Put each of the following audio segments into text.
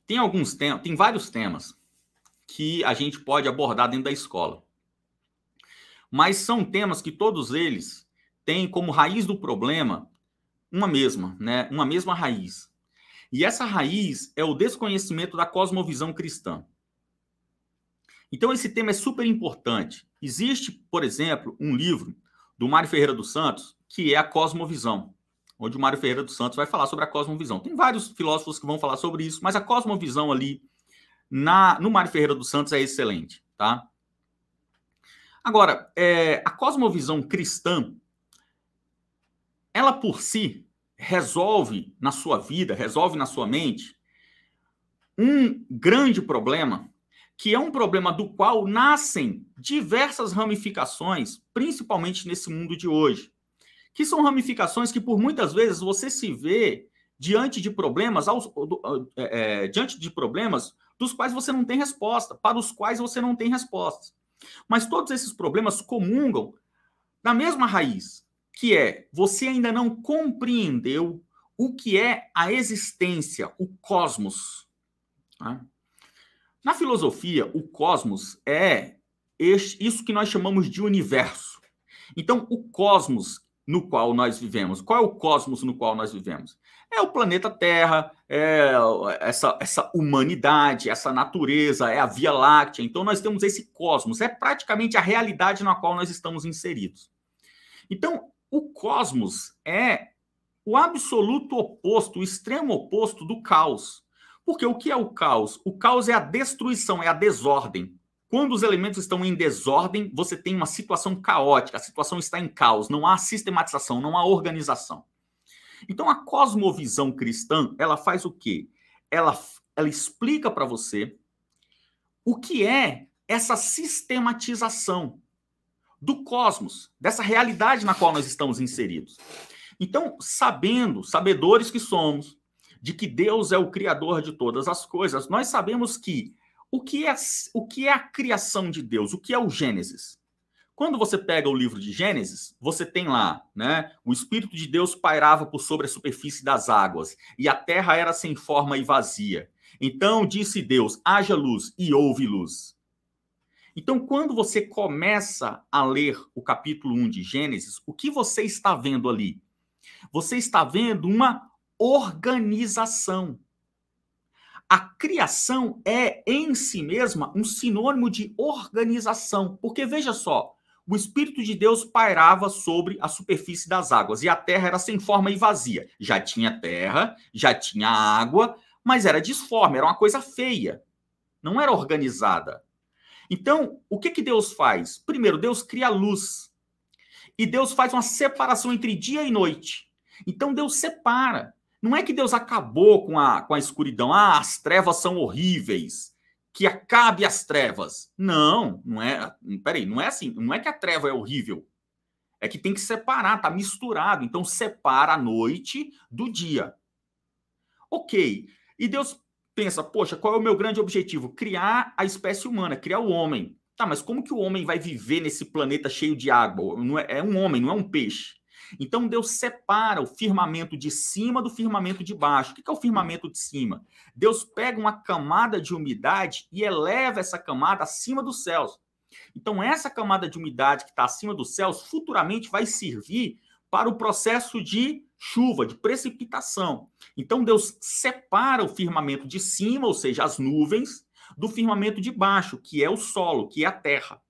tem vários temas que a gente pode abordar dentro da escola. Mas são temas que todos eles têm como raiz do problema uma mesma, né? Uma mesma raiz. E essa raiz é o desconhecimento da cosmovisão cristã. Então, esse tema é super importante. Existe, por exemplo, um livro do Mário Ferreira dos Santos, que é a Cosmovisão, onde o Mário Ferreira dos Santos vai falar sobre a cosmovisão. Tem vários filósofos que vão falar sobre isso, mas a cosmovisão ali no Mário Ferreira dos Santos é excelente, tá? Agora, a cosmovisão cristã, ela por si resolve na sua vida, resolve na sua mente um grande problema, que é um problema do qual nascem diversas ramificações, principalmente nesse mundo de hoje, que são ramificações que por muitas vezes você se vê diante de problemas, diante de problemas dos quais você não tem resposta, para os quais você não tem respostas. Mas todos esses problemas comungam na mesma raiz, que é você ainda não compreendeu o que é a existência, o cosmos. Tá? Na filosofia, o cosmos é isso que nós chamamos de universo. Então, o cosmos no qual nós vivemos, qual é o cosmos no qual nós vivemos? É o planeta Terra, é essa humanidade, essa natureza, é a Via Láctea. Então, nós temos esse cosmos, é praticamente a realidade na qual nós estamos inseridos. Então, o cosmos é o absoluto oposto, o extremo oposto do caos. Porque o que é o caos? O caos é a destruição, é a desordem. Quando os elementos estão em desordem, você tem uma situação caótica, a situação está em caos, não há sistematização, não há organização. Então, a cosmovisão cristã, ela faz o quê? Ela explica para você o que é essa sistematização do cosmos, dessa realidade na qual nós estamos inseridos. Então, sabedores que somos, de que Deus é o criador de todas as coisas, nós sabemos que o que é a criação de Deus? O que é o Gênesis? Quando você pega o livro de Gênesis, você tem lá, né? O Espírito de Deus pairava por sobre a superfície das águas, e a terra era sem forma e vazia. Então disse Deus, haja luz, e houve luz. Então, quando você começa a ler o capítulo 1 de Gênesis, o que você está vendo ali? Você está vendo uma organização. A criação é, em si mesma, um sinônimo de organização. Porque, veja só, o Espírito de Deus pairava sobre a superfície das águas e a terra era sem forma e vazia. Já tinha terra, já tinha água, mas era disforme, era uma coisa feia. Não era organizada. Então, o que Deus faz? Primeiro, Deus cria a luz. E Deus faz uma separação entre dia e noite. Então, Deus separa. Não é que Deus acabou com a escuridão. Ah, as trevas são horríveis. Que acabe as trevas. Não, não é. Peraí, não é assim. Não é que a treva é horrível. É que tem que separar, tá misturado. Então, separa a noite do dia. Ok. E Deus pensa, poxa, qual é o meu grande objetivo? Criar a espécie humana, criar o homem. Tá, mas como que o homem vai viver nesse planeta cheio de água? Não é um homem, não é um peixe. Então Deus separa o firmamento de cima do firmamento de baixo. O que é o firmamento de cima? Deus pega uma camada de umidade e eleva essa camada acima dos céus. Então essa camada de umidade que está acima dos céus futuramente vai servir para o processo de chuva, de precipitação. Então Deus separa o firmamento de cima, ou seja, as nuvens, do firmamento de baixo, que é o solo, que é a terra.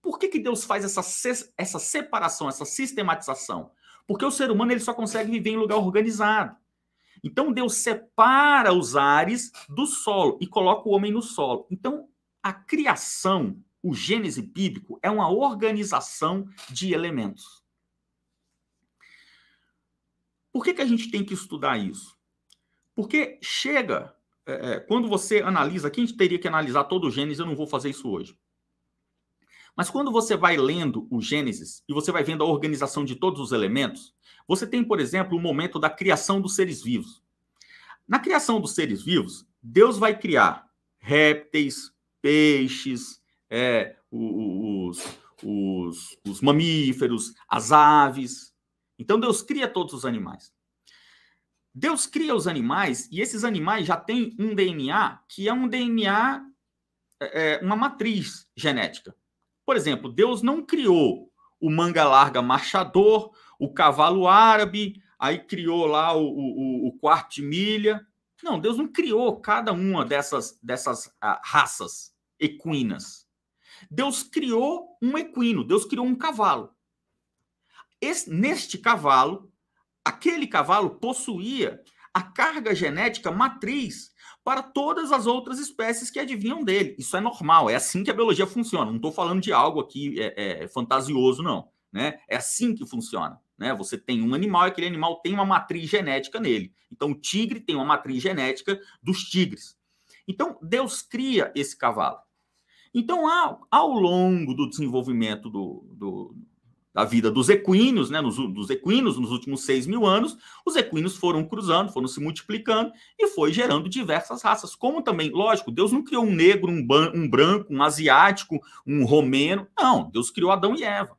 Por que Deus faz essa separação, essa sistematização? Porque o ser humano ele só consegue viver em lugar organizado. Então Deus separa os ares do solo e coloca o homem no solo. Então a criação, o Gênese bíblico, é uma organização de elementos. Por que a gente tem que estudar isso? Porque chega, quando você analisa, aqui a gente teria que analisar todo o Gênesis, eu não vou fazer isso hoje. Mas quando você vai lendo o Gênesis e você vai vendo a organização de todos os elementos, você tem, por exemplo, o momento da criação dos seres vivos. Na criação dos seres vivos, Deus vai criar répteis, peixes, os mamíferos, as aves. Então Deus cria todos os animais. Deus cria os animais e esses animais já têm um DNA que é um DNA, uma matriz genética. Por exemplo, Deus não criou o manga larga marchador, o cavalo árabe, aí criou lá o quarto de milha. Não, Deus não criou cada uma dessas raças equinas. Deus criou um equino, Deus criou um cavalo. Neste cavalo, aquele cavalo possuía a carga genética matriz para todas as outras espécies que advinham dele. Isso é normal, é assim que a biologia funciona. Não estou falando de algo aqui fantasioso, não. Né? É assim que funciona. Né? Você tem um animal e aquele animal tem uma matriz genética nele. Então, o tigre tem uma matriz genética dos tigres. Então, Deus cria esse cavalo. Então, ao longo do desenvolvimento da vida dos equinos, né, dos equinos nos últimos 6.000 anos, os equinos foram cruzando, foram se multiplicando e foi gerando diversas raças. Como também, lógico, Deus não criou um negro, um branco, um asiático, um romeno. Não, Deus criou Adão e Eva.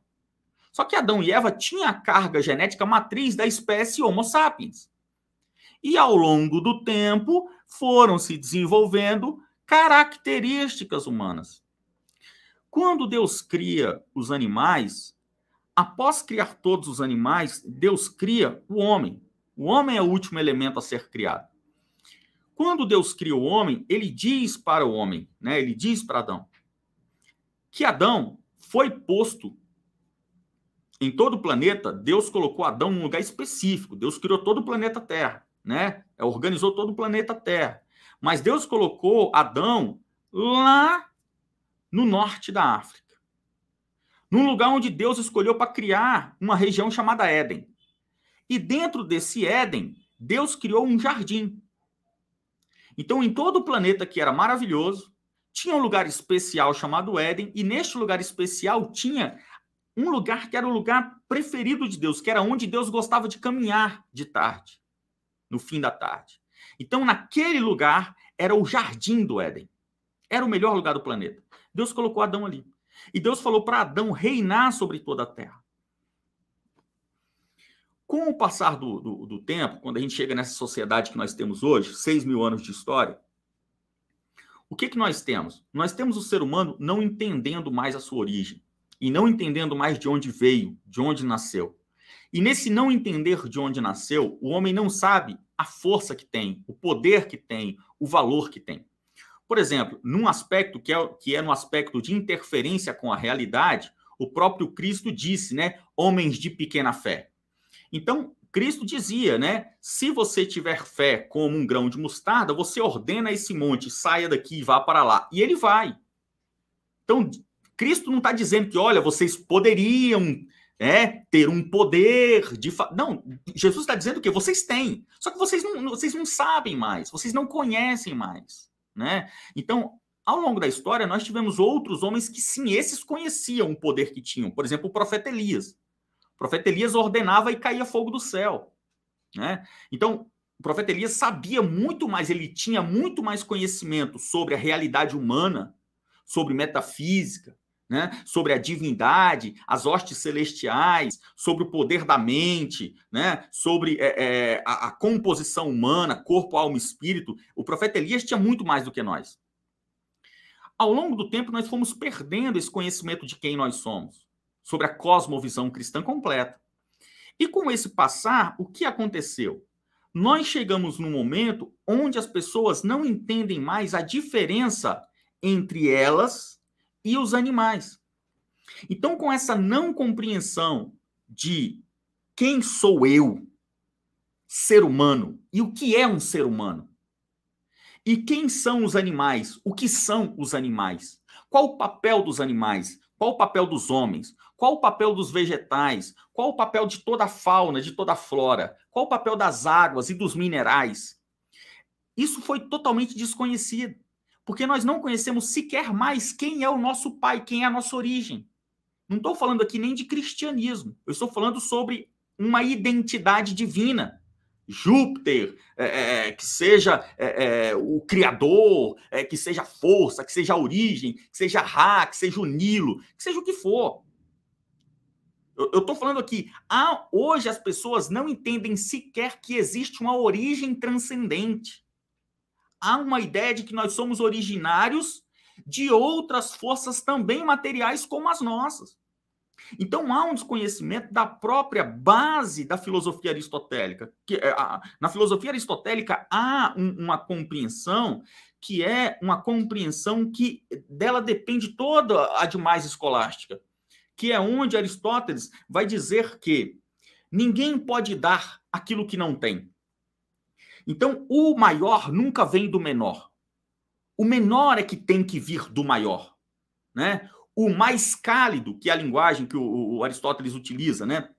Só que Adão e Eva tinham a carga genética matriz da espécie Homo sapiens. E ao longo do tempo foram se desenvolvendo características humanas. Quando Deus cria os animais, após criar todos os animais, Deus cria o homem. O homem é o último elemento a ser criado. Quando Deus cria o homem, ele diz para o homem, né, ele diz para Adão, que Adão foi posto em todo o planeta. Deus colocou Adão num lugar específico. Deus criou todo o planeta Terra, né? Organizou todo o planeta Terra. Mas Deus colocou Adão lá no norte da África, num lugar onde Deus escolheu para criar uma região chamada Éden. E dentro desse Éden, Deus criou um jardim. Então, em todo o planeta, que era maravilhoso, tinha um lugar especial chamado Éden, e neste lugar especial tinha um lugar que era o lugar preferido de Deus, que era onde Deus gostava de caminhar de tarde, no fim da tarde. Então, naquele lugar, era o jardim do Éden. Era o melhor lugar do planeta. Deus colocou Adão ali. E Deus falou para Adão reinar sobre toda a terra. Com o passar do tempo, quando a gente chega nessa sociedade que nós temos hoje, 6.000 anos de história, o que nós temos? Nós temos o ser humano não entendendo mais a sua origem e não entendendo mais de onde veio, de onde nasceu. E nesse não entender de onde nasceu, o homem não sabe a força que tem, o poder que tem, o valor que tem. Por exemplo, num aspecto que é no aspecto de interferência com a realidade, o próprio Cristo disse, né, homens de pequena fé. Então, Cristo dizia, né, se você tiver fé como um grão de mostarda, você ordena esse monte, saia daqui e vá para lá. E ele vai. Então, Cristo não está dizendo que, olha, vocês poderiam ter um poder de... Não, Jesus está dizendo que vocês têm. Só que vocês não sabem mais, vocês não conhecem mais. Né? Então, ao longo da história, nós tivemos outros homens que, sim, esses conheciam o poder que tinham. Por exemplo, o profeta Elias. O profeta Elias ordenava e caía fogo do céu. Né? Então, o profeta Elias sabia muito mais, ele tinha muito mais conhecimento sobre a realidade humana, sobre metafísica, né? Sobre a divindade, as hostes celestiais, sobre o poder da mente, né? Sobre a composição humana, corpo, alma e espírito. O profeta Elias tinha muito mais do que nós. Ao longo do tempo, nós fomos perdendo esse conhecimento de quem nós somos, sobre a cosmovisão cristã completa. E com esse passar, o que aconteceu? Nós chegamos num momento onde as pessoas não entendem mais a diferença entre elas e os animais. Então, com essa não compreensão de quem sou eu, ser humano, e o que é um ser humano, e quem são os animais, o que são os animais, qual o papel dos animais, qual o papel dos homens, qual o papel dos vegetais, qual o papel de toda a fauna, de toda a flora, qual o papel das águas e dos minerais. Isso foi totalmente desconhecido. Porque nós não conhecemos sequer mais quem é o nosso pai, quem é a nossa origem. Não estou falando aqui nem de cristianismo. Eu estou falando sobre uma identidade divina. Júpiter, que seja o Criador, que seja a força, que seja a origem, que seja Ra, que seja o Nilo, que seja o que for. Eu estou falando aqui, hoje as pessoas não entendem sequer que existe uma origem transcendente. Há uma ideia de que nós somos originários de outras forças também materiais como as nossas. Então, há um desconhecimento da própria base da filosofia aristotélica. Na filosofia aristotélica, há uma compreensão que é uma compreensão que dela depende toda a demais escolástica, que é onde Aristóteles vai dizer que ninguém pode dar aquilo que não tem. Então, o maior nunca vem do menor. O menor é que tem que vir do maior, né? O mais cálido, que é a linguagem que o Aristóteles utiliza, né?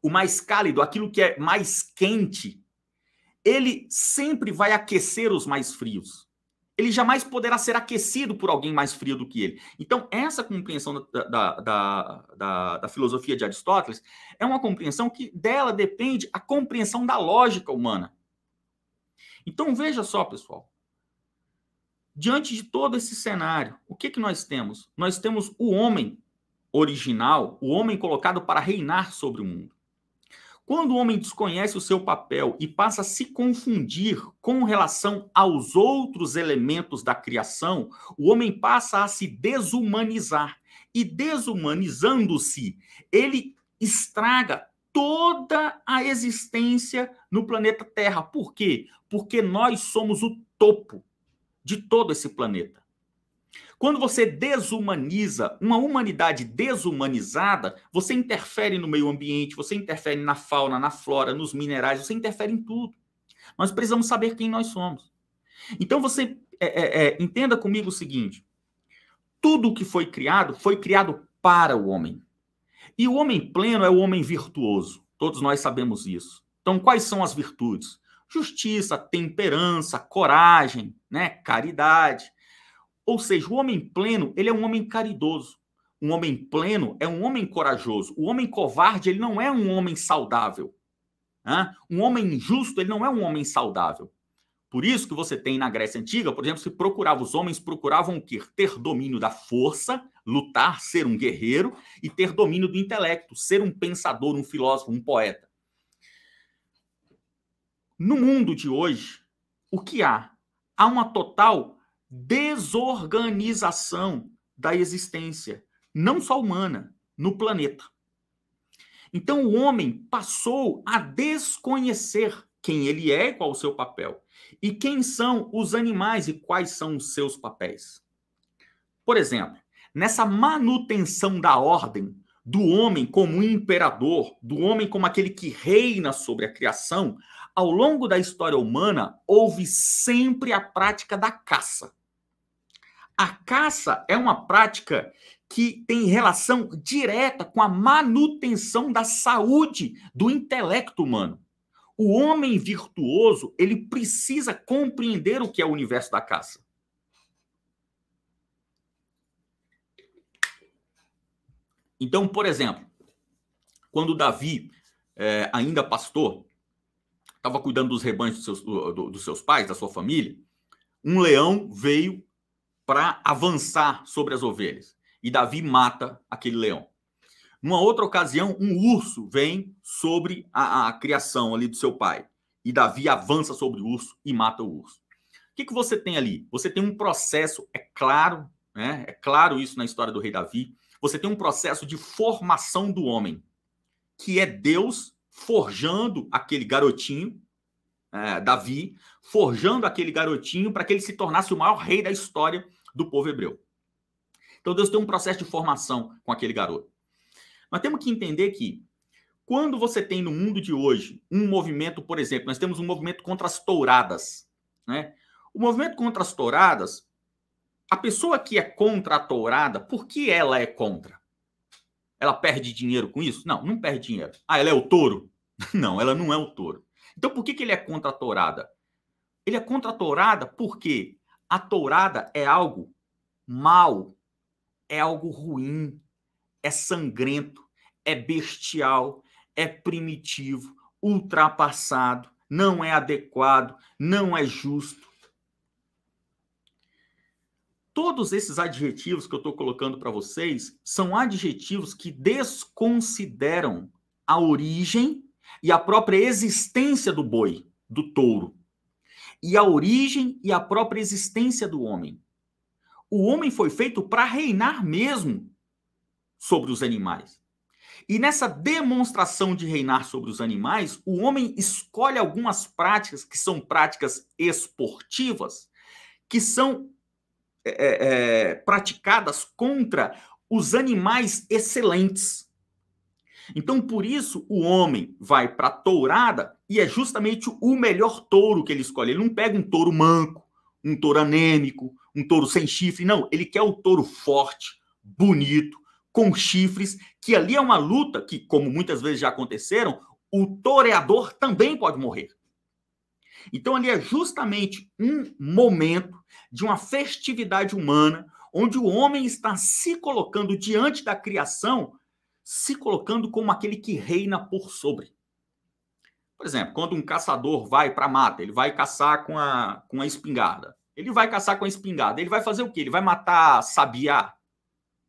O mais cálido, aquilo que é mais quente, ele sempre vai aquecer os mais frios. Ele jamais poderá ser aquecido por alguém mais frio do que ele. Então, essa compreensão da filosofia de Aristóteles é uma compreensão que dela depende a compreensão da lógica humana. Então, veja só, pessoal. Diante de todo esse cenário, o que nós temos? Nós temos o homem original, o homem colocado para reinar sobre o mundo. Quando o homem desconhece o seu papel e passa a se confundir com relação aos outros elementos da criação, o homem passa a se desumanizar. E desumanizando-se, ele estraga toda a existência no planeta Terra. Por quê? Porque nós somos o topo de todo esse planeta. Quando você desumaniza, uma humanidade desumanizada, você interfere no meio ambiente, você interfere na fauna, na flora, nos minerais, você interfere em tudo. Nós precisamos saber quem nós somos. Então você entenda comigo o seguinte, tudo que foi criado para o homem. E o homem pleno é o homem virtuoso. Todos nós sabemos isso. Então, quais são as virtudes? Justiça, temperança, coragem, né? Caridade. Ou seja, o homem pleno, ele é um homem caridoso. Um homem pleno é um homem corajoso. O homem covarde, ele não é um homem saudável. Né? Um homem justo, ele não é um homem saudável. Por isso que você tem na Grécia Antiga, por exemplo, os homens procuravam o quê? Ter domínio da força, lutar, ser um guerreiro, e ter domínio do intelecto, ser um pensador, um filósofo, um poeta. No mundo de hoje, o que há? Há uma total desorganização da existência, não só humana, no planeta. Então o homem passou a desconhecer quem ele é e qual o seu papel, e quem são os animais e quais são os seus papéis. Por exemplo, nessa manutenção da ordem, do homem como imperador, do homem como aquele que reina sobre a criação, ao longo da história humana, houve sempre a prática da caça. A caça é uma prática que tem relação direta com a manutenção da saúde do intelecto humano. O homem virtuoso, ele precisa compreender o que é o universo da caça. Então, por exemplo, quando Davi, ainda pastor, estava cuidando dos rebanhos dos seus pais, da sua família, um leão veio para avançar sobre as ovelhas. E Davi mata aquele leão. Numa outra ocasião, um urso vem sobre a criação ali do seu pai. E Davi avança sobre o urso e mata o urso. O que você tem ali? Você tem um processo, é claro, né? É claro isso na história do rei Davi. Você tem um processo de formação do homem, que é Deus forjando aquele garotinho, Davi, forjando aquele garotinho para que ele se tornasse o maior rei da história do povo hebreu. Então Deus tem um processo de formação com aquele garoto. Nós temos que entender que quando você tem no mundo de hoje um movimento, por exemplo, nós temos um movimento contra as touradas, né? O movimento contra as touradas, a pessoa que é contra a tourada, por que ela é contra? Ela perde dinheiro com isso? Não, não perde dinheiro. Ah, ela é o touro? Não, ela não é o touro. Então por que ele é contra a tourada? Ele é contra a tourada porque a tourada é algo mau, é algo ruim, é sangrento, é bestial, é primitivo, ultrapassado, não é adequado, não é justo. todos esses adjetivos que eu estou colocando para vocês são adjetivos que desconsideram a origem e a própria existência do boi, do touro, e a origem e a própria existência do homem. O homem foi feito para reinar mesmo sobre os animais. E nessa demonstração de reinar sobre os animais, o homem escolhe algumas práticas que são práticas esportivas, que são praticadas contra os animais excelentes. Então, por isso, o homem vai para a tourada e é justamente o melhor touro que ele escolhe. Ele não pega um touro manco, um touro anêmico, um touro sem chifre. Não, ele quer o touro forte, bonito, com chifres, que ali é uma luta que, como muitas vezes já aconteceram, o toreador também pode morrer. Então, ali é justamente um momento de uma festividade humana, onde o homem está se colocando diante da criação, se colocando como aquele que reina por sobre. Por exemplo, quando um caçador vai para a mata, ele vai caçar com a espingarda. Ele vai caçar com a espingarda. Ele vai fazer o quê? Ele vai matar sabiá?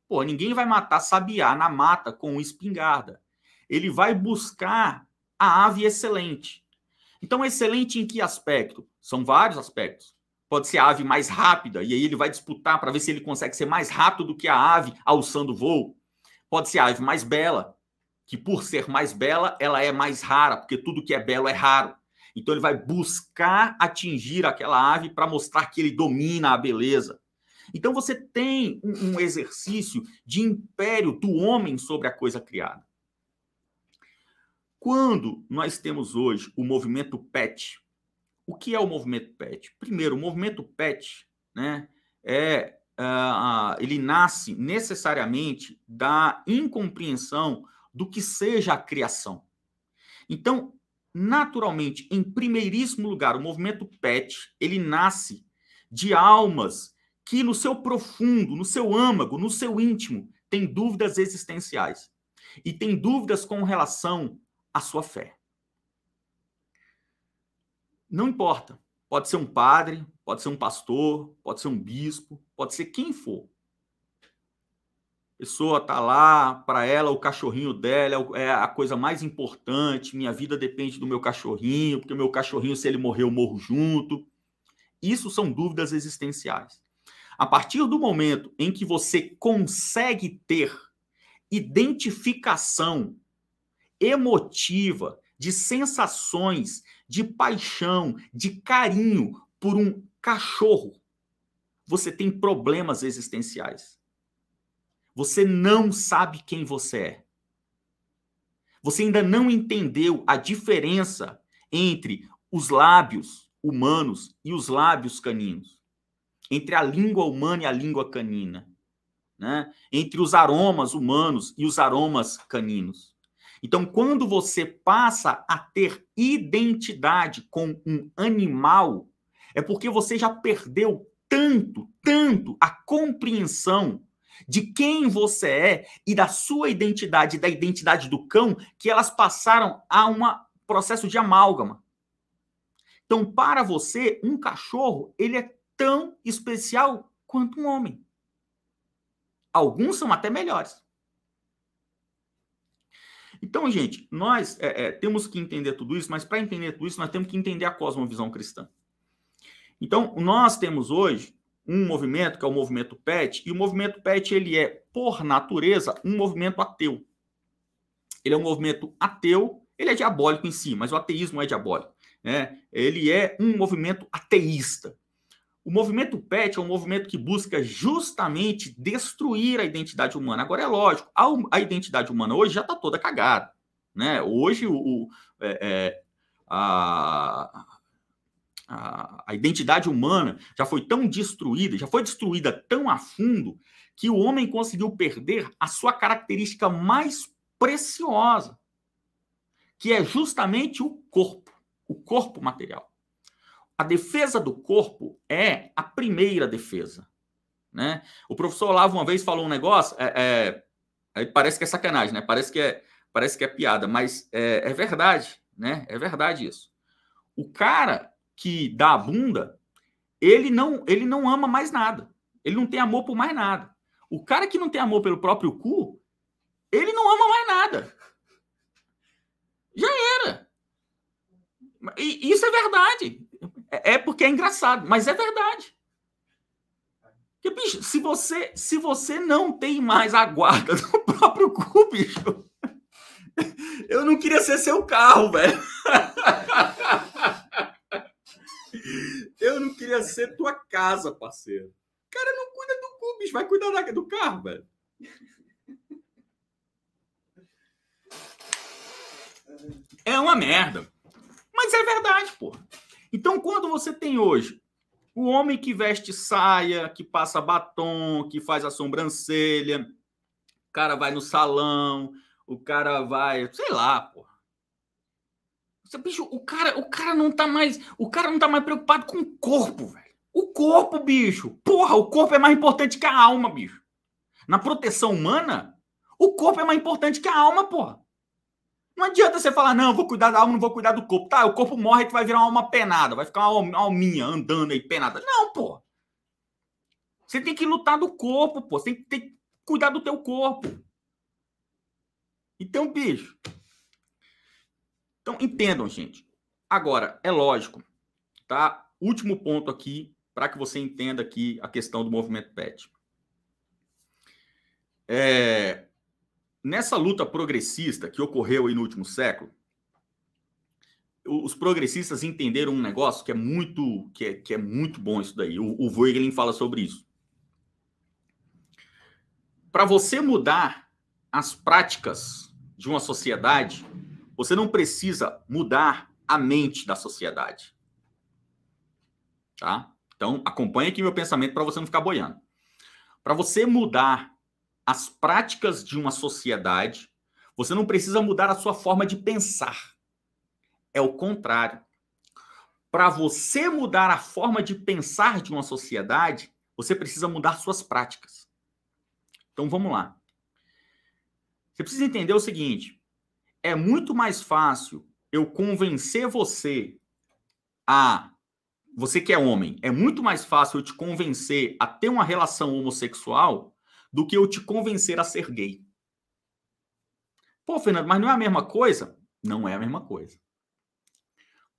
Pô, ninguém vai matar sabiá na mata com espingarda. Ele vai buscar a ave excelente. Então, excelente em que aspecto? São vários aspectos. Pode ser a ave mais rápida, e aí ele vai disputar para ver se ele consegue ser mais rápido do que a ave alçando voo. Pode ser a ave mais bela, que por ser mais bela, ela é mais rara, porque tudo que é belo é raro. Então, ele vai buscar atingir aquela ave para mostrar que ele domina a beleza. Então, você tem um exercício de império do homem sobre a coisa criada. Quando nós temos hoje o movimento PET, o que é o movimento PET? Primeiro, o movimento PET, né, ele nasce necessariamente da incompreensão do que seja a criação. Então, naturalmente, em primeiríssimo lugar, o movimento PET, ele nasce de almas que no seu profundo, no seu âmago, no seu íntimo, tem dúvidas existenciais e tem dúvidas com relação à sua fé. Não importa. Pode ser um padre, pode ser um pastor, pode ser um bispo, pode ser quem for. A pessoa está lá, para ela, o cachorrinho dela é a coisa mais importante, minha vida depende do meu cachorrinho, porque o meu cachorrinho, se ele morrer, eu morro junto. Isso são dúvidas existenciais. A partir do momento em que você consegue ter identificação emotiva, de sensações, de paixão, de carinho por um cachorro, você tem problemas existenciais. Você não sabe quem você é. Você ainda não entendeu a diferença entre os lábios humanos e os lábios caninos. Entre a língua humana e a língua canina. Né? Entre os aromas humanos e os aromas caninos. Então, quando você passa a ter identidade com um animal, é porque você já perdeu tanto a compreensão de quem você é e da sua identidade, da identidade do cão, que elas passaram a um processo de amálgama. Então, para você, um cachorro, ele é tão especial quanto um homem. Alguns são até melhores. Então, gente, nós temos que entender tudo isso, mas para entender tudo isso, nós temos que entender a cosmovisão cristã. Então, nós temos hoje um movimento, que é o movimento PET, e o movimento PET, ele é, por natureza, um movimento ateu. Ele é um movimento ateu, ele é diabólico em si, mas o ateísmo é diabólico. Né? Ele é um movimento ateísta. O movimento PET é um movimento que busca justamente destruir a identidade humana. Agora, é lógico, a identidade humana hoje já está toda cagada. Né? Hoje, a identidade humana já foi tão destruída, já foi destruída tão a fundo, que o homem conseguiu perder a sua característica mais preciosa, que é justamente o corpo material. A defesa do corpo é a primeira defesa. Né? O professor Olavo uma vez falou um negócio, parece que é sacanagem, né? parece que é piada, mas é verdade, né? É verdade isso. O cara que dá a bunda, ele não ama mais nada. Ele não tem amor por mais nada. O cara que não tem amor pelo próprio cu, ele não ama mais nada. Já era. E isso é verdade. É porque é engraçado, mas é verdade. Porque, bicho, se você não tem mais a guarda do próprio cu, bicho, eu não queria ser seu carro, velho. Eu não queria ser tua casa, parceiro. O cara não cuida do cu, bicho. Vai cuidar do carro, velho. É uma merda. Mas é verdade, porra. Então, quando você tem hoje o homem que veste saia, que passa batom, que faz a sobrancelha, o cara vai no salão, o cara vai, sei lá, porra. Bicho, o cara não tá mais preocupado com o corpo, velho. O corpo, bicho. Porra, o corpo é mais importante que a alma, bicho. Na proteção humana, o corpo é mais importante que a alma, porra. Não adianta você falar, não, vou cuidar da alma, não vou cuidar do corpo. Tá, o corpo morre e tu vai virar uma alma penada, vai ficar uma alminha andando aí penada. Não, porra. Você tem que lutar do corpo, pô. Você tem que cuidar do teu corpo. Então, bicho. Então, entendam, gente. Agora, é lógico, tá? Último ponto aqui, para que você entenda aqui a questão do movimento PET. Nessa luta progressista que ocorreu aí no último século, os progressistas entenderam um negócio que é muito bom isso daí. O Voegelin fala sobre isso. Para você mudar as práticas de uma sociedade, você não precisa mudar a mente da sociedade. Tá? Então, acompanhe aqui meu pensamento para você não ficar boiando. Para você mudar as práticas de uma sociedade, você não precisa mudar a sua forma de pensar. É o contrário. Para você mudar a forma de pensar de uma sociedade, você precisa mudar suas práticas. Então, vamos lá. Você precisa entender o seguinte: é muito mais fácil eu convencer você você que é homem, é muito mais fácil eu te convencer a ter uma relação homossexual do que eu te convencer a ser gay. Pô, Fernando, mas não é a mesma coisa? Não é a mesma coisa.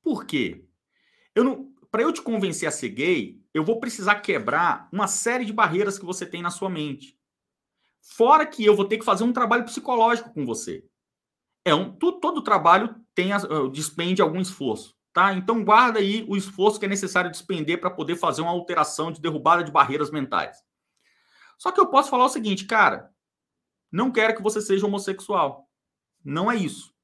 Por quê? Para eu te convencer a ser gay, eu vou precisar quebrar uma série de barreiras que você tem na sua mente. Fora que eu vou ter que fazer um trabalho psicológico com você. Todo trabalho despende algum esforço. Tá? Então, guarda aí o esforço que é necessário despender para poder fazer uma alteração de derrubada de barreiras mentais. Só que eu posso falar o seguinte, cara, não quero que você seja homossexual. Não é isso.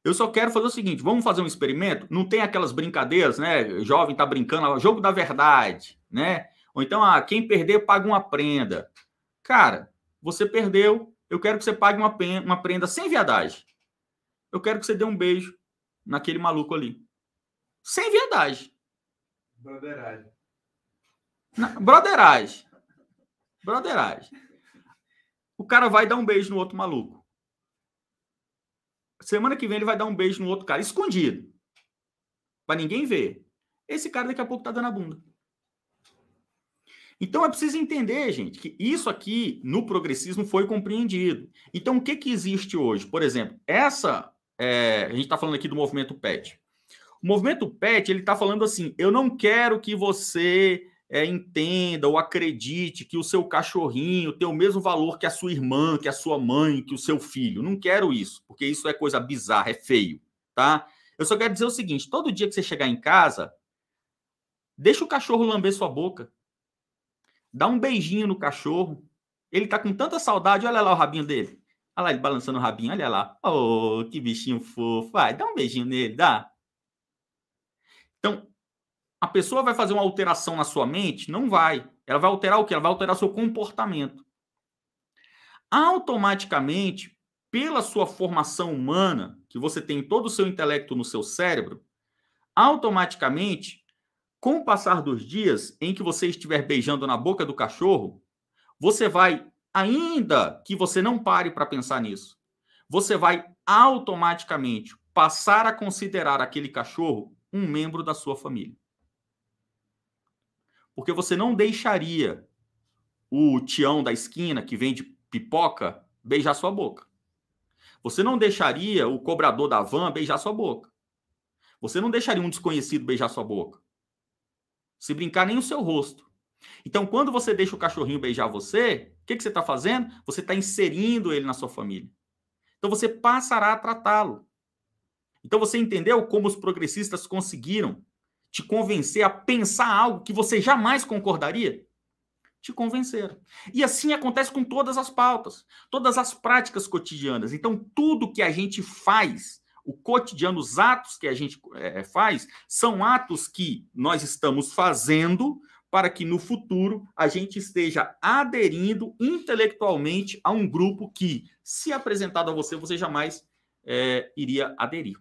Eu só quero fazer o seguinte, vamos fazer um experimento? Não tem aquelas brincadeiras, né? O jovem tá brincando, jogo da verdade, né? Ou então, quem perder paga uma prenda. Cara, você perdeu, eu quero que você pague uma prenda sem viadagem. Eu quero que você dê um beijo naquele maluco ali. Sem viadagem. Broderagem. Broderagem. O cara vai dar um beijo no outro maluco. Semana que vem ele vai dar um beijo no outro cara, escondido. Pra ninguém ver. Esse cara daqui a pouco tá dando a bunda. Então é preciso entender, gente, que isso aqui no progressismo foi compreendido. Então o que existe hoje? Por exemplo, a gente está falando aqui do movimento PET. O movimento PET, ele está falando assim, eu não quero que você entenda ou acredite que o seu cachorrinho tem o mesmo valor que a sua irmã, que a sua mãe, que o seu filho. Não quero isso, porque isso é coisa bizarra, é feio, tá? Eu só quero dizer o seguinte, todo dia que você chegar em casa, deixa o cachorro lamber sua boca. Dá um beijinho no cachorro. Ele tá com tanta saudade, olha lá o rabinho dele. Olha lá ele balançando o rabinho, olha lá. Oh, que bichinho fofo. Vai, dá um beijinho nele, dá. Então, a pessoa vai fazer uma alteração na sua mente? Não vai. Ela vai alterar o quê? Ela vai alterar o seu comportamento. Automaticamente, pela sua formação humana, que você tem todo o seu intelecto no seu cérebro, automaticamente, com o passar dos dias em que você estiver beijando na boca do cachorro, você vai, ainda que você não pare para pensar nisso, você vai automaticamente passar a considerar aquele cachorro um membro da sua família. Porque você não deixaria o tião da esquina que vende pipoca beijar sua boca. Você não deixaria o cobrador da van beijar sua boca. Você não deixaria um desconhecido beijar sua boca. Se brincar, nem o seu rosto. Então, quando você deixa o cachorrinho beijar você, o que você está fazendo? Você está inserindo ele na sua família. Então, você passará a tratá-lo. Então, você entendeu como os progressistas conseguiram te convencer a pensar algo que você jamais concordaria? Te convenceram. E assim acontece com todas as pautas, todas as práticas cotidianas. Então, tudo que a gente faz, o cotidiano, os atos que a gente faz, são atos que nós estamos fazendo para que no futuro a gente esteja aderindo intelectualmente a um grupo que, se apresentado a você, você jamais iria aderir.